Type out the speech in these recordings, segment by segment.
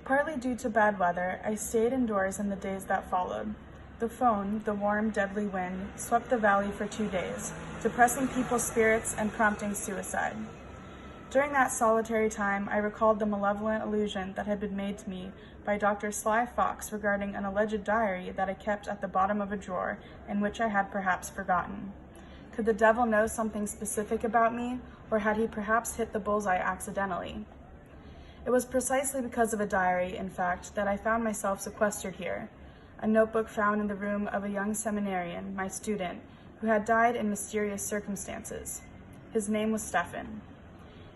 Partly due to bad weather, I stayed indoors in the days that followed. The phone, the warm, deadly wind, swept the valley for 2 days, depressing people's spirits and prompting suicide. During that solitary time, I recalled the malevolent allusion that had been made to me by Dr. Sly Fox regarding an alleged diary that I kept at the bottom of a drawer and which I had perhaps forgotten. Could the devil know something specific about me, or had he perhaps hit the bullseye accidentally? It was precisely because of a diary, in fact, that I found myself sequestered here, a notebook found in the room of a young seminarian, my student, who had died in mysterious circumstances. His name was Stefan.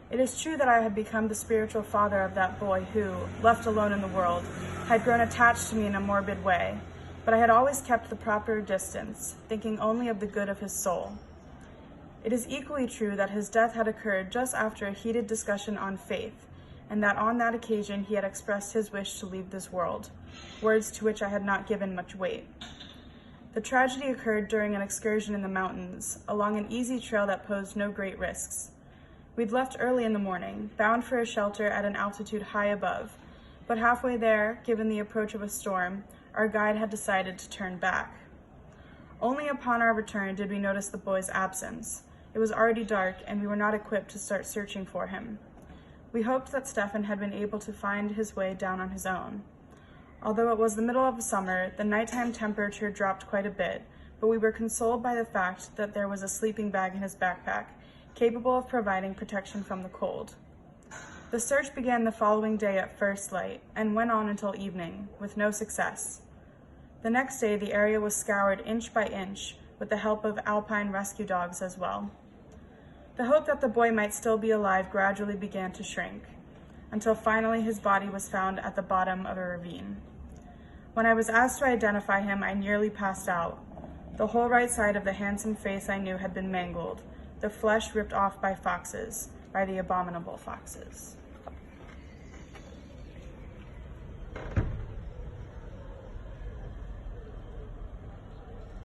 It is true that I had become the spiritual father of that boy who, left alone in the world, had grown attached to me in a morbid way, but I had always kept the proper distance, thinking only of the good of his soul. It is equally true that his death had occurred just after a heated discussion on faith, and that on that occasion he had expressed his wish to leave this world, words to which I had not given much weight. The tragedy occurred during an excursion in the mountains, along an easy trail that posed no great risks. We'd left early in the morning, bound for a shelter at an altitude high above, but halfway there, given the approach of a storm, our guide had decided to turn back. Only upon our return did we notice the boy's absence. It was already dark, and we were not equipped to start searching for him. We hoped that Stefan had been able to find his way down on his own. Although it was the middle of summer, the nighttime temperature dropped quite a bit, but we were consoled by the fact that there was a sleeping bag in his backpack, capable of providing protection from the cold. The search began the following day at first light, and went on until evening, with no success. The next day, the area was scoured inch by inch, with the help of alpine rescue dogs as well. The hope that the boy might still be alive gradually began to shrink, until finally his body was found at the bottom of a ravine. When I was asked to identify him, I nearly passed out. The whole right side of the handsome face I knew had been mangled, the flesh ripped off by foxes, by the abominable foxes.